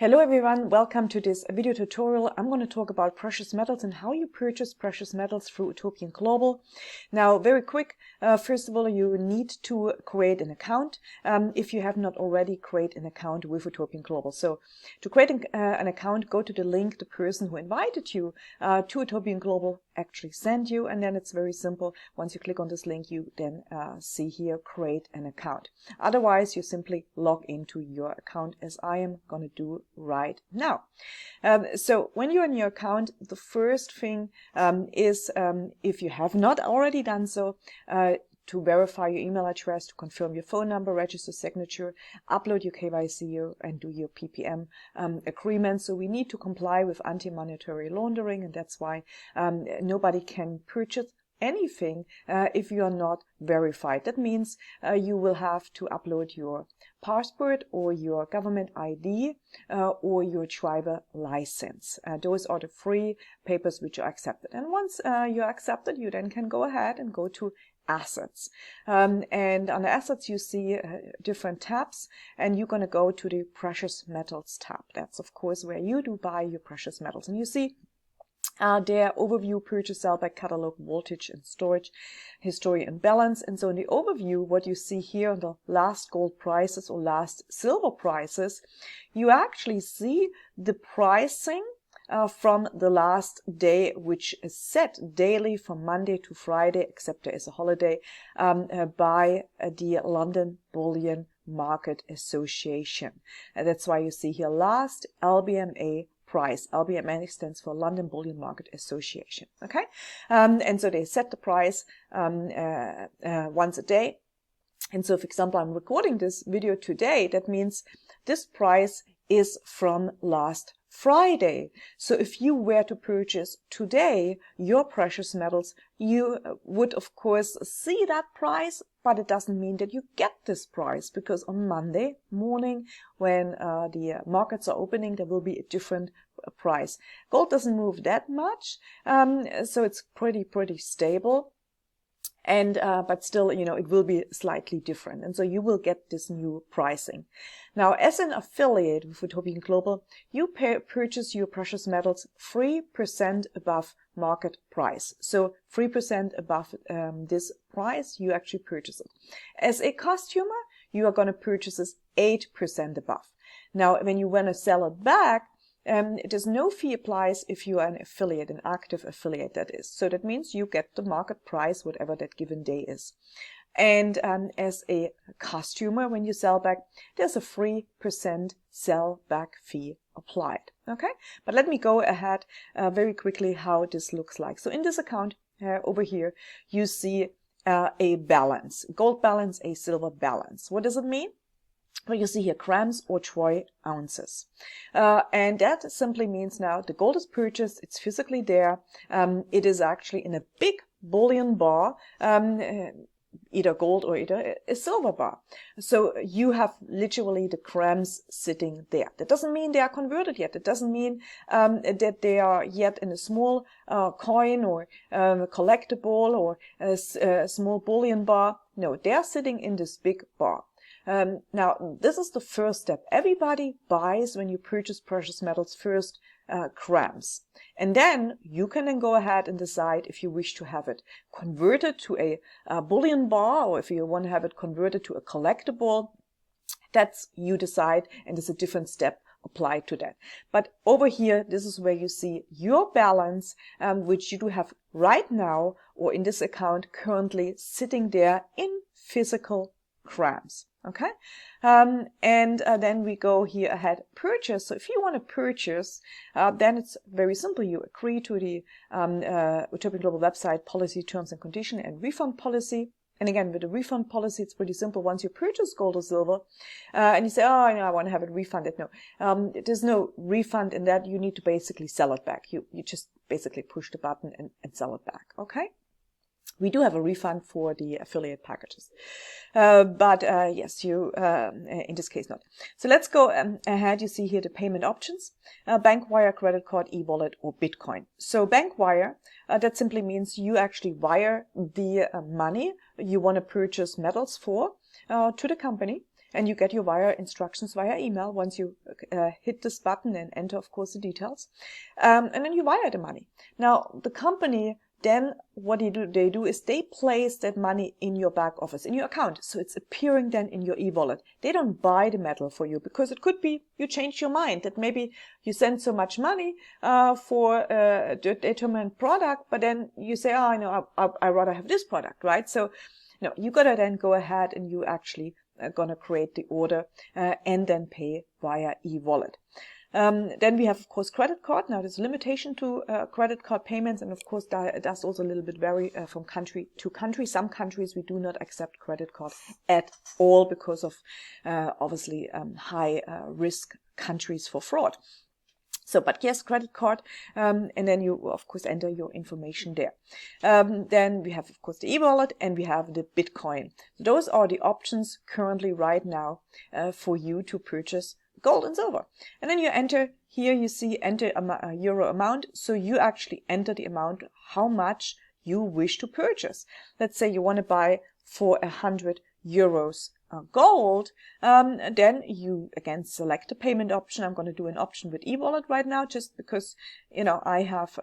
Hello everyone, welcome to this video tutorial. I'm going to talk about precious metals and how you purchase precious metals through Utopian Global. Now, very quick, first of all, you need to create an account if you have not already created an account with Utopian Global. So to create an account, go to the link the person who invited you to Utopian Global actually sent you, and then it's very simple. Once you click on this link, you then see here, create an account. Otherwise, you simply log into your account as I am going to do right now. So when you're in your account, the first thing is, if you have not already done so, to verify your email address, to confirm your phone number, register signature, upload your KYC and do your PPM agreement. So we need to comply with anti-monetary laundering, and that's why nobody can purchase anything if you are not verified. That means you will have to upload your passport or your government ID or your driver license. Those are the three papers which are accepted. And once you're accepted, you then can go ahead and go to assets. And on the assets, you see different tabs, and you're going to go to the precious metals tab. That's, of course, where you do buy your precious metals. And you see their overview, purchase, sell back, catalog, voltage and storage, history and balance. And so in the overview, what you see here on the last gold prices or last silver prices, you actually see the pricing from the last day, which is set daily from Monday to Friday, except there is a holiday, by the London Bullion Market Association. And that's why you see here last LBMA price. LBMA stands for London Bullion Market Association. Okay, and so they set the price once a day. And so, for example, I'm recording this video today. That means this price is from last Friday. So if you were to purchase today your precious metals, you would of course see that price, but it doesn't mean that you get this price, because on Monday morning when the markets are opening, there will be a different price. Gold doesn't move that much, so it's pretty stable. And but still, you know, it will be slightly different, and so you will get this new pricing. Now, as an affiliate with Utopian Global, you purchase your precious metals 3% above market price. So 3% above this price, you actually purchase it. As a customer, you are going to purchase this 8% above. Now, when you want to sell it back, there's no fee applies if you are an affiliate, an active affiliate, that is. So that means you get the market price, whatever that given day is. And as a customer, when you sell back, there's a 3% sell back fee applied. Okay, but let me go ahead very quickly how this looks like. So in this account over here, you see a balance, gold balance, a silver balance. What does it mean? Well, you see here grams or troy ounces. And that simply means now the gold is purchased, it's physically there. It is actually in a big bullion bar, either gold or either a silver bar. So you have literally the grams sitting there. That doesn't mean they are converted yet. It doesn't mean that they are yet in a small coin or collectible or a small bullion bar. No, they are sitting in this big bar. Now, this is the first step. Everybody buys, when you purchase precious metals, first grams. And then you can then go ahead and decide if you wish to have it converted to a bullion bar, or if you want to have it converted to a collectible. That's you decide, and there's a different step applied to that. But over here, this is where you see your balance, which you do have right now, or in this account currently sitting there in physical grams. Okay, and then we go here ahead, purchase. So if you want to purchase, then it's very simple. You agree to the Utopian Global website policy, terms and condition, and refund policy. And again, with the refund policy, it's pretty simple. Once you purchase gold or silver, and you say, oh, you know, I want to have it refunded. No, there's no refund in that. You need to basically sell it back. You just basically push the button and sell it back. Okay. We do have a refund for the affiliate packages, but yes, you in this case not. So let's go ahead. You see here the payment options: bank wire, credit card, e-wallet, or Bitcoin. So bank wire, that simply means you actually wire the money you want to purchase metals for to the company. and you get your wire instructions via email once you hit this button and enter, of course, the details. And then you wire the money. Now, the company, then what they do is they place that money in your back office, in your account. So it's appearing then in your e-wallet. They don't buy the metal for you, because it could be you change your mind, that maybe you send so much money for a determined product, but then you say, oh, I know, I rather have this product, right? So no, you gotta then go ahead and you actually are gonna create the order and then pay via e-wallet. Then we have, of course, credit card. Now, there's a limitation to credit card payments, and of course, that does also a little bit vary from country to country. Some countries we do not accept credit card at all because of obviously high risk countries for fraud. So, but yes, credit card, and then you, of course, enter your information there. Then we have, of course, the e-wallet, and we have the Bitcoin. So those are the options currently right now for you to purchase gold and silver. And then you enter, here you see enter a euro amount. So you actually enter the amount, how much you wish to purchase. Let's say you want to buy for 100 euros gold, then you again select the payment option. I'm going to do an option with e-wallet right now, just because, you know, I have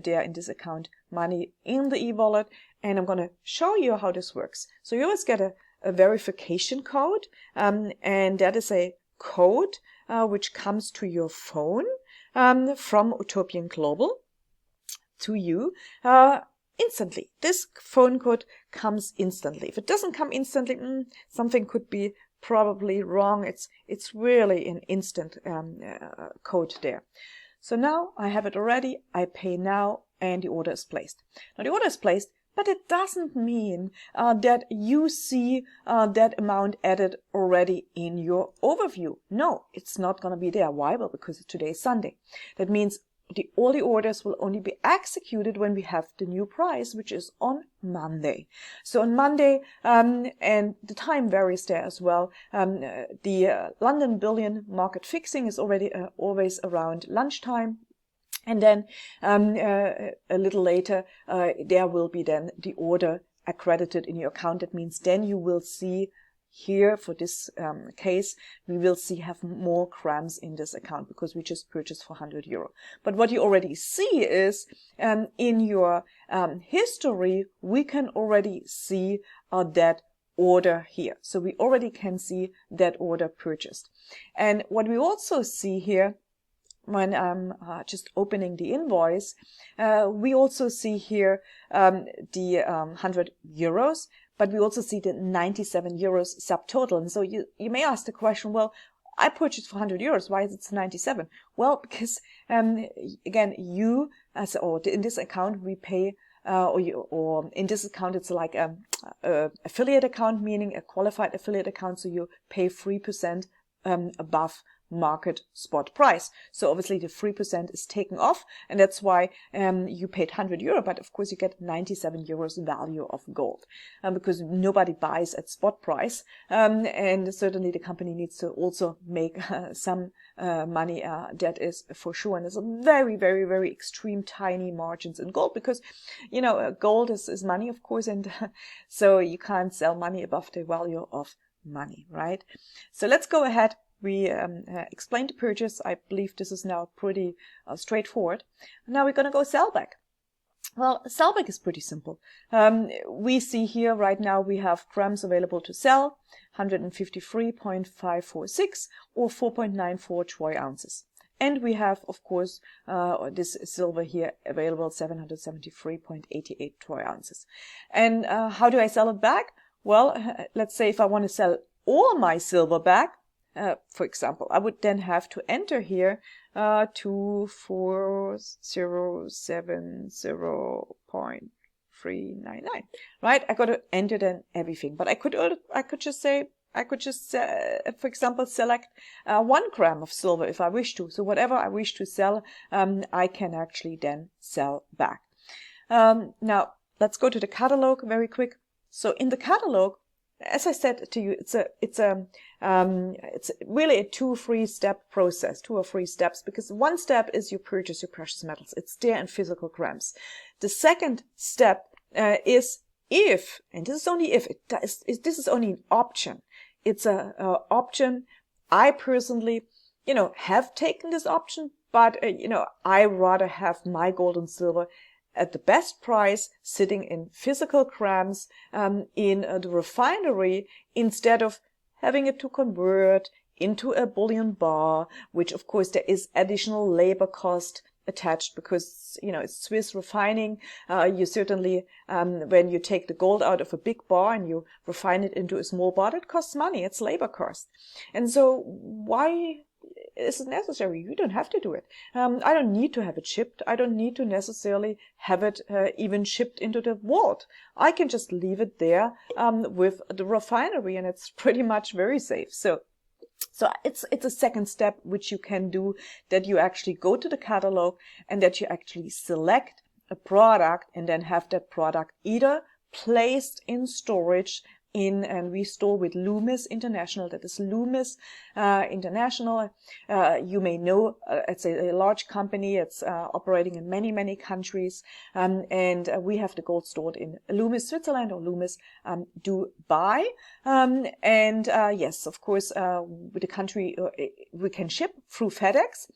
there in this account money in the e-wallet, and I'm going to show you how this works. So you always get a verification code, and that is a code which comes to your phone from Utopian Global to you instantly. This phone code comes instantly. If it doesn't come instantly, something could be probably wrong. It's really an instant code there. So now I have it already. I pay now, and the order is placed. Now the order is placed, but it doesn't mean that you see that amount added already in your overview. No, it's not going to be there. Why? Well, because today is Sunday. That means all the orders will only be executed when we have the new price, which is on Monday. So on Monday, and the time varies there as well. The London Bullion market fixing is already always around lunchtime. And then a little later, there will be then the order accredited in your account. That means then you will see here, for this case, we will have more grams in this account because we just purchased for 100 euro. But what you already see is in your history, we can already see that order here. So we already can see that order purchased. And what we also see here, when I'm just opening the invoice, we also see here the 100 euros, but we also see the 97 euros subtotal. And so you may ask the question, well, I purchased for 100 euros. Why is it 97? Well, because again, you or in this account we pay, or in this account it's like a affiliate account, meaning a qualified affiliate account. So you pay 3% above market spot price. So obviously the 3% is taken off, and that's why you paid 100 euro, but of course you get 97 euros value of gold because nobody buys at spot price, and certainly the company needs to also make some money, that is for sure. And there's a very, very, very extreme tiny margins in gold because, you know, gold is money, of course, and so you can't sell money above the value of money, right? So let's go ahead. We explained the purchase. I believe this is now pretty straightforward. Now we're going to go sell back. Well, sell back is pretty simple. We see here right now we have grams available to sell, 153.546 or 4.94 troy ounces. And we have, of course, this silver here available, 773.88 troy ounces. And how do I sell it back? Well, let's say if I want to sell all my silver back, for example, I would then have to enter here 24070.399, right? I got to enter then everything, but I could just say, for example, select 1 gram of silver if I wish to. So whatever I wish to sell, I can actually then sell back. Now let's go to the catalog very quick. So in the catalog, as I said to you, it's really a 2 or 3 step process, 2 or 3 steps, because one step is you purchase your precious metals. It's there in physical grams. The second step is if, and this is only if, this is only an option. it's a option. I personally, have taken this option, but, I rather have my gold and silver at the best price sitting in physical grams in the refinery instead of having it to convert into a bullion bar, which of course there is additional labor cost attached because, it's Swiss refining. You certainly, when you take the gold out of a big bar and you refine it into a small bar, that costs money. It's labor cost. And so why is it necessary? You don't have to do it. I don't need to have it shipped. I don't need to necessarily have it even shipped into the vault. I can just leave it there with the refinery, and it's pretty much very safe. So it's a second step which you can do, that you actually go to the catalog and that you actually select a product and then have that product either placed in storage and we store with Loomis International. That is Loomis International. You may know it's a large company. It's operating in many countries, and we have the gold stored in Loomis Switzerland or Loomis Dubai. Yes, of course, with the country we can ship through FedEx.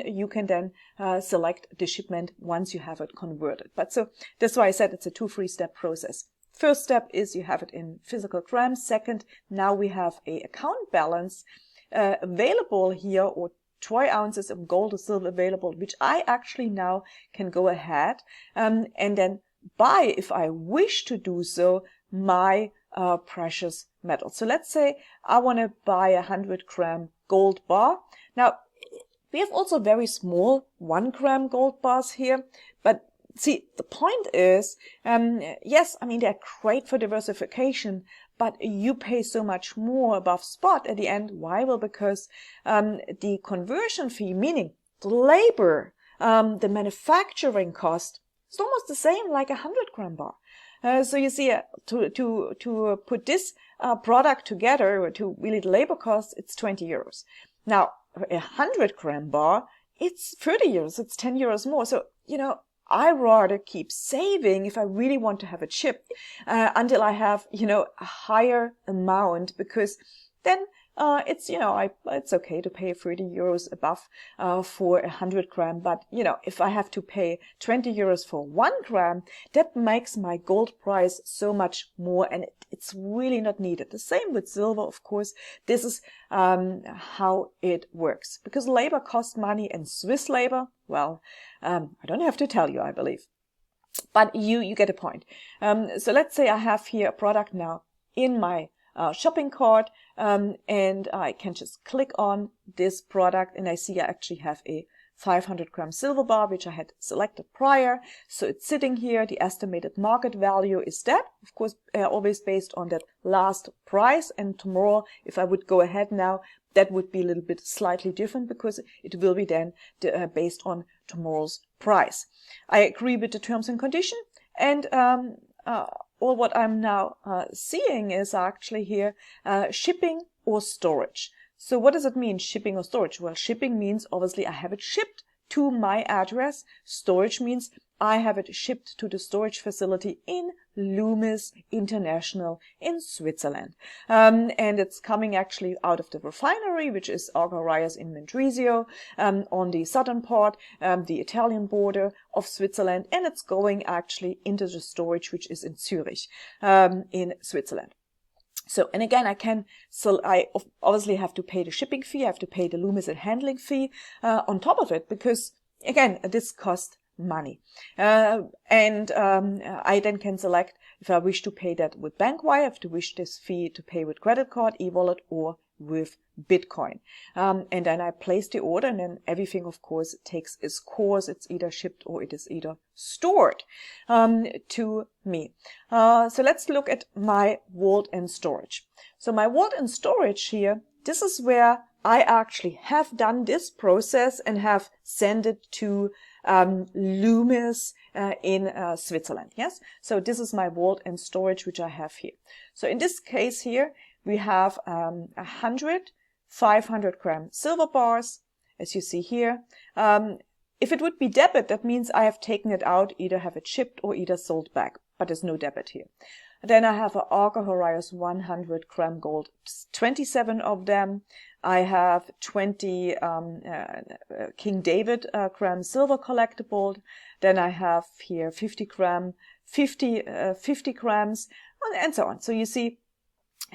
You can then select the shipment once you have it converted. But so that's why I said it's a 2-3-step process. First step is you have it in physical grams. Second, now we have a account balance available here, or troy ounces of gold or silver available, which I actually now can go ahead and then buy, if I wish to do so, my precious metal. So let's say I want to buy a 100-gram gold bar. Now, we have also very small 1-gram gold bars here, but see, the point is, yes, I mean, they're great for diversification, but you pay so much more above spot at the end. Why? Well, because the conversion fee, meaning the labor, the manufacturing cost, is almost the same like a 100-gram bar. So you see, to put this product together, or to really the labor cost, it's 20 euros. Now, a 100-gram bar, it's 30 euros, it's 10 euros more. So, I rather keep saving if I really want to have it shipped until I have, a higher amount, because then it's okay to pay 30 euros above for a 100-gram. But, if I have to pay 20 euros for 1 gram, that makes my gold price so much more, and it's really not needed. The same with silver, of course. This is how it works, because labor costs money, and Swiss labor, well, I don't have to tell you, I believe. But you get a point. So let's say I have here a product now in my shopping cart, and I can just click on this product, and I see I actually have a 500-gram silver bar, which I had selected prior. So it's sitting here. The estimated market value is that, of course, always based on that last price. And tomorrow, if I would go ahead now, that would be a little bit slightly different, because it will be then based on tomorrow's price. I agree with the terms and condition, and all what I'm now seeing is actually here shipping or storage. So what does it mean, shipping or storage? Well, shipping means obviously I have it shipped to my address. Storage means I have it shipped to the storage facility in Loomis International in Switzerland. And it's coming actually out of the refinery, which is Argarias in Mendrisio, on the southern part, the Italian border of Switzerland. And it's going actually into the storage, which is in Zurich, in Switzerland. So, and again, I obviously have to pay the shipping fee. I have to pay the Loomis and handling fee on top of it, because again, this costs money. I then can select if I wish to pay that with bank wire, if I wish this fee to pay with credit card, e-wallet, or with Bitcoin. And then I place the order, and then everything, of course, takes its course. It's either shipped or it is either stored to me. So let's look at my vault and storage. So my vault and storage here, this is where I actually have done this process and have sent it to Loomis in Switzerland. Yes, so this is my vault and storage which I have here. So in this case here we have 100 500-gram silver bars, as you see here. If it would be debit, that means I have taken it out, either have it shipped or either sold back. but there's no debit here. Then I have an Arca Horaios 100 gram gold, 27 of them. I have 20 King David gram silver collectible. Then I have here 50 grams, and so on. So you see,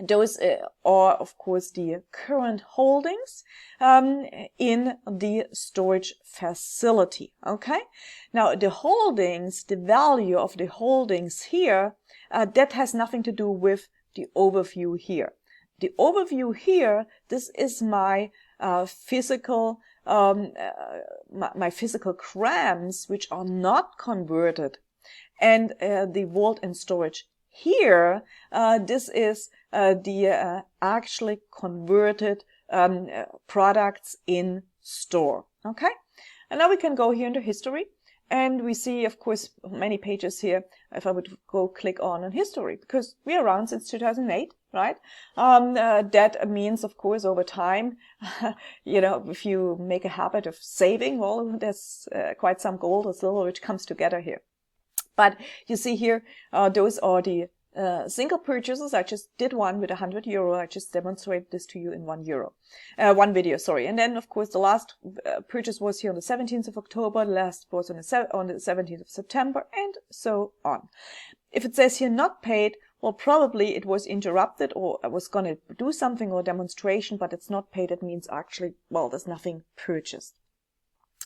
those are, of course, the current holdings in the storage facility. Okay. Now, the holdings, the value of the holdings here, that has nothing to do with the overview here. The overview here, this is my physical my physical grams, which are not converted, and the vault and storage here, this is the actually converted products in store. Okay, and now we can go here into history, and we see, of course, many pages here. If I would go click on history, because we are around since 2008, right? That means, of course, over time, you know, if you make a habit of saving, well, there's quite some gold or silver which comes together here. But you see here, those are the single purchases. I just did one with €100. I just demonstrated this to you in one video, sorry. And then, of course, the last purchase was here on the 17th of October. The last was on the 17th of September, and so on. If it says here not paid, well, probably it was interrupted, or I was going to do something or demonstration, but it's not paid. It means actually, well, there's nothing purchased.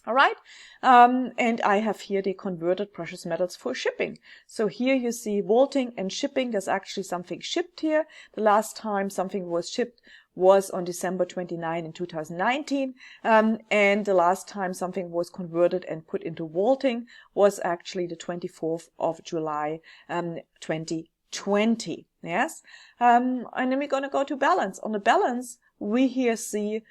All right. And I have here the converted precious metals for shipping. So here you see vaulting and shipping. There's actually something shipped here. The last time something was shipped was on December 29 in 2019. And the last time something was converted and put into vaulting was actually the 24th of July, 2020. Yes. And then we're going to go to balance. On the balance, we here see,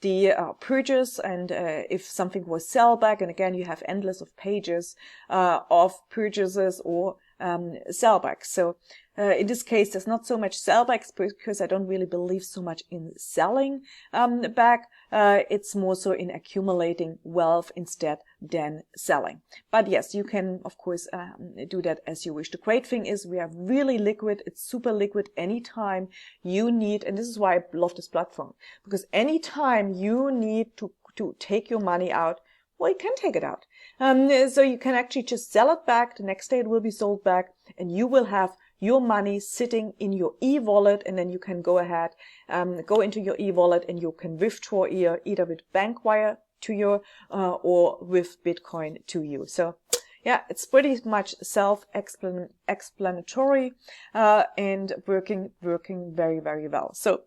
the purchase, and if something was sell back, and again you have endless of pages of purchases or sellbacks. So in this case, there's not so much sellbacks because I don't really believe so much in selling back. It's more so in accumulating wealth instead than selling. But yes, you can, of course, do that as you wish. The great thing is we are really liquid. It's super liquid anytime you need. And this is why I love this platform, because anytime you need to take your money out, well, you can take it out. So you can actually just sell it back. The next day it will be sold back, and you will have your money sitting in your e-wallet, and then you can go ahead, go into your e-wallet, and you can withdraw either with bank wire to you or with Bitcoin to you. So yeah, it's pretty much self-explanatory and working very, very well. So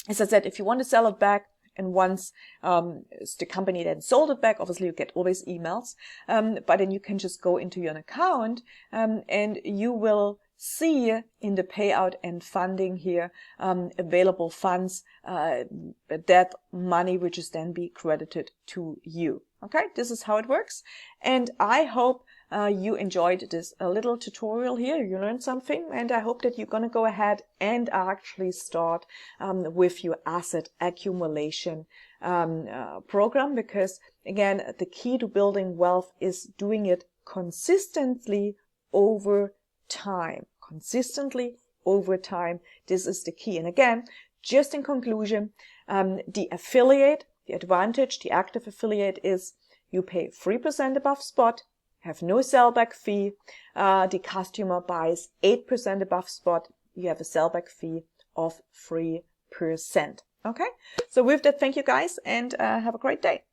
as I said, if you want to sell it back, and once the company then sold it back, obviously you get always emails, but then you can just go into your account and you will see in the payout and funding here available funds, that money which is then be credited to you. Okay, this is how it works, and I hope you enjoyed this little tutorial here. You learned something, and I hope that you're going to go ahead and actually start with your asset accumulation program, because again, the key to building wealth is doing it consistently over time. Consistently over time. This is the key. And again, just in conclusion, the affiliate, the advantage, the active affiliate is you pay 3% above spot, have no sellback fee. The customer buys 8% above spot. You have a sellback fee of 3%. Okay. So with that, thank you guys, and have a great day.